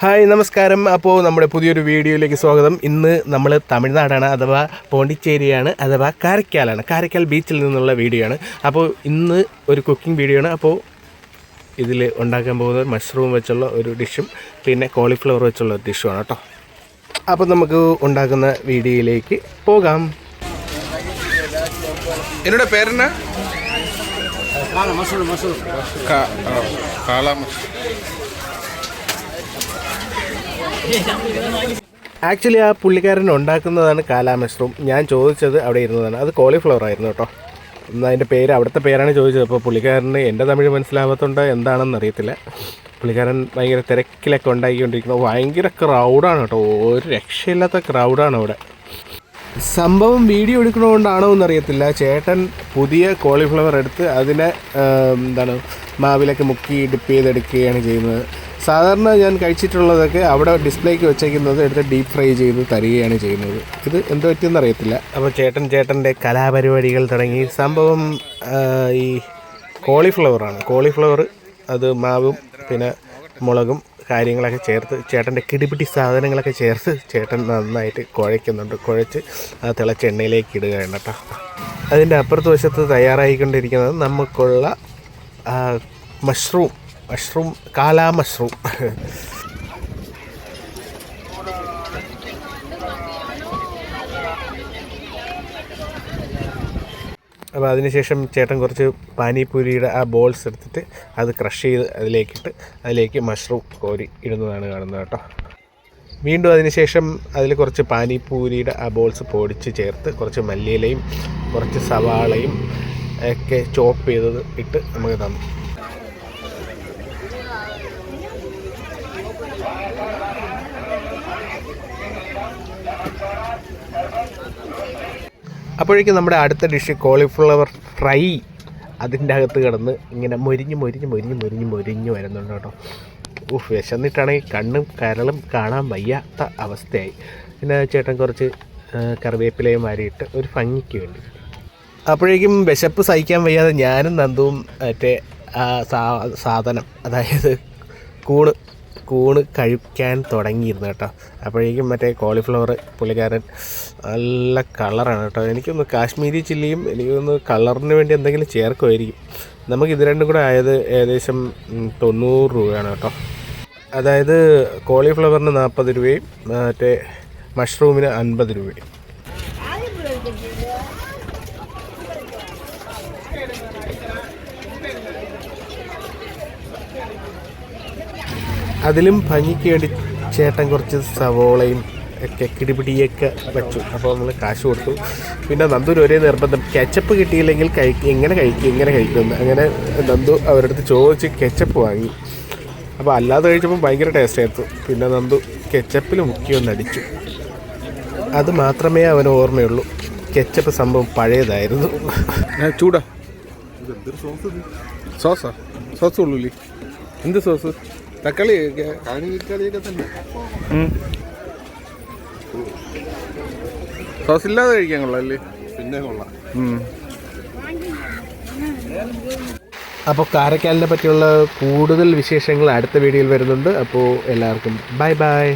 Hi നമസ്കാരം. അപ്പോൾ നമ്മുടെ പുതിയൊരു വീഡിയോയിലേക്ക് സ്വാഗതം. ഇന്ന് നമ്മൾ തമിഴ്നാടാണ്, അഥവാ പോണ്ടിച്ചേരിയാണ്, അഥവാ കാരയ്ക്കാലാണ്. കാരയ്ക്കാൽ ബീച്ചിൽ നിന്നുള്ള വീഡിയോ ആണ്. അപ്പോൾ ഇന്ന് ഒരു കുക്കിംഗ് വീഡിയോ ആണ്. അപ്പോൾ ഇതിൽ ഉണ്ടാക്കാൻ പോകുന്നത് മഷ്റൂം വെച്ചുള്ള ഒരു ഡിഷും പിന്നെ കോളിഫ്ലവർ വെച്ചുള്ള ഒരു ഡിഷുമാണ് കേട്ടോ. അപ്പോൾ നമുക്ക് ഉണ്ടാക്കുന്ന വീഡിയോയിലേക്ക് പോകാം. என்னோட பேர் என்ன? ആക്ച്വലി ആ പുള്ളിക്കാരൻ ഉണ്ടാക്കുന്നതാണ് കാലാ മഷ്റൂം. ഞാൻ ചോദിച്ചത് അവിടെ ഇരുന്നതാണ്, അത് കോളിഫ്ലവർ ആയിരുന്നു കേട്ടോ. അതിൻ്റെ പേര് അവിടുത്തെ പേരാണ് ചോദിച്ചത്. അപ്പോൾ പുള്ളിക്കാരന് എൻ്റെ തമിഴ് മനസ്സിലാവാത്തതുകൊണ്ട് എന്താണെന്ന് അറിയത്തില്ല. പുള്ളിക്കാരൻ ഭയങ്കര തിരക്കിലൊക്കെ ഉണ്ടാക്കിക്കൊണ്ടിരിക്കുന്നത്. ഭയങ്കര ക്രൗഡാണ് കേട്ടോ, ഒരു രക്ഷയില്ലാത്ത ക്രൗഡാണ് അവിടെ. സംഭവം വീഡിയോ എടുക്കണതുകൊണ്ടാണോ എന്നറിയത്തില്ല, ചേട്ടൻ പുതിയ കോളിഫ്ലവർ എടുത്ത് അതിനെ മാവിലൊക്കെ മുക്കി ഡിപ്പ് ചെയ്തെടുക്കുകയാണ് ചെയ്യുന്നത്. സാധാരണ ഞാൻ കഴിച്ചിട്ടുള്ളതൊക്കെ അവിടെ ഡിസ്പ്ലേക്ക് വെച്ചേക്കുന്നത് എടുത്ത് ഡീപ്പ് ഫ്രൈ ചെയ്ത് തരികയാണ് ചെയ്യുന്നത്. ഇത് എന്ത് പറ്റിയെന്ന് അറിയത്തില്ല. അപ്പോൾ ചേട്ടൻ്റെ കലാപരിപാടികൾ തുടങ്ങി. സംഭവം ഈ കോളിഫ്ലവറാണ്. കോളിഫ്ലവർ അത് മാവും പിന്നെ മുളകും കാര്യങ്ങളൊക്കെ ചേർത്ത് ചേട്ടൻ്റെ കിടിപിടി സാധനങ്ങളൊക്കെ ചേർത്ത് ചേട്ടൻ നന്നായിട്ട് കുഴയ്ക്കുന്നുണ്ട്. കുഴച്ച് ആ തിളച്ച എണ്ണയിലേക്ക് ഇടുകയാണ് കേട്ടോ. അതിൻ്റെ അപ്പുറത്ത് വശത്ത് തയ്യാറായിക്കൊണ്ടിരിക്കുന്നത് നമുക്കുള്ള മഷ്റൂം കാലാ മഷ്റൂം. അപ്പോൾ അതിനുശേഷം ചേട്ടൻ കുറച്ച് പാനിപൂരിയുടെ ആ ബോൾസ് എടുത്തിട്ട് അത് ക്രഷ് ചെയ്ത് അതിലേക്ക് മഷ്റൂം കോരി ഇടുന്നതാണ് കാണുന്നത് കേട്ടോ. വീണ്ടും അതിനുശേഷം അതിൽ കുറച്ച് പാനിപൂരിയുടെ ആ ബോൾസ് പൊടിച്ച് ചേർത്ത് കുറച്ച് മല്ലിയിലയും കുറച്ച് സവാളയും ഒക്കെ ചോപ്പ് ചെയ്തത് ഇട്ട് നമുക്ക് തന്നു. അപ്പോഴേക്കും നമ്മുടെ അടുത്ത ഡിഷ് കോളിഫ്ലവർ ഫ്രൈ അതിൻ്റെ അകത്ത് കിടന്ന് ഇങ്ങനെ മൊരിഞ്ഞ് വരുന്നുണ്ട് കേട്ടോ. വിശന്നിട്ടാണെങ്കിൽ കണ്ണും കരളും കാണാൻ വയ്യാത്ത അവസ്ഥയായി. പിന്നെ ചേട്ടൻ കുറച്ച് കറിവേപ്പിലയും വാരിയിട്ട് ഒരു ഭംഗിക്ക് വേണ്ടി. അപ്പോഴേക്കും വിശപ്പ് സഹിക്കാൻ വയ്യാതെ ഞാനും നന്ദുവും മറ്റേ സാധനം, അതായത് കൂണ് കഴിക്കാൻ തുടങ്ങിയിരുന്നു കേട്ടോ. അപ്പോഴേക്കും മറ്റേ കോളിഫ്ലവർ പുള്ളിക്കാരൻ നല്ല കളറാണ് കേട്ടോ. എനിക്കൊന്ന് കാശ്മീരി ചില്ലിയും എനിക്കൊന്ന് കളറിന് വേണ്ടി എന്തെങ്കിലും ചേർക്കുമായിരിക്കും. നമുക്കിത് രണ്ടും കൂടെ ആയത് ഏകദേശം 90 രൂപയാണ് കേട്ടോ. അതായത് കോളിഫ്ലവറിന് 40 രൂപയും മറ്റേ മഷ്റൂമിന് 50 രൂപയും. അതിലും ഭംഗിക്ക് വേണ്ടി ചേട്ടൻ കുറച്ച് സവോളയും ഒക്കെ കിടിപിടിയൊക്കെ വെച്ചു. അപ്പോൾ നമ്മൾ കാശ് കൊടുത്തു. പിന്നെ നന്ദുവിന് ഒരേ നിർബന്ധം, കെച്ചപ്പ് കിട്ടിയില്ലെങ്കിൽ എങ്ങനെ കഴിക്കുമെന്ന്. അങ്ങനെ നന്ദു അവരുടെ അടുത്ത് ചോദിച്ച് കെച്ചപ്പ് വാങ്ങി. അപ്പോൾ അല്ലാതെ കഴിച്ചപ്പോൾ ഭയങ്കര ടേസ്റ്റ് ആയിരുന്നു. പിന്നെ നന്ദു കെച്ചപ്പിൽ മുക്കിയൊന്നടിച്ചു. അത് മാത്രമേ അവന് ഓർമ്മയുള്ളൂ. കെച്ചപ്പ് സംഭവം പഴയതായിരുന്നു. ചൂടാ സോസ് ഉള്ളൂല്ലേ? എന്ത് സോസ്? തക്കാളി തക്കാളിയൊക്കെ തന്നെ. സോസ് ഇല്ലാതെ കഴിക്കാൻ കൊള്ളാം അല്ലേ? പിന്നെ കൊള്ളാം. അപ്പോൾ കാരയ്ക്കാലിനെ പറ്റിയുള്ള കൂടുതൽ വിശേഷങ്ങൾ അടുത്ത വീഡിയോയിൽ വരുന്നുണ്ട്. അപ്പോൾ എല്ലാവർക്കും ബൈ.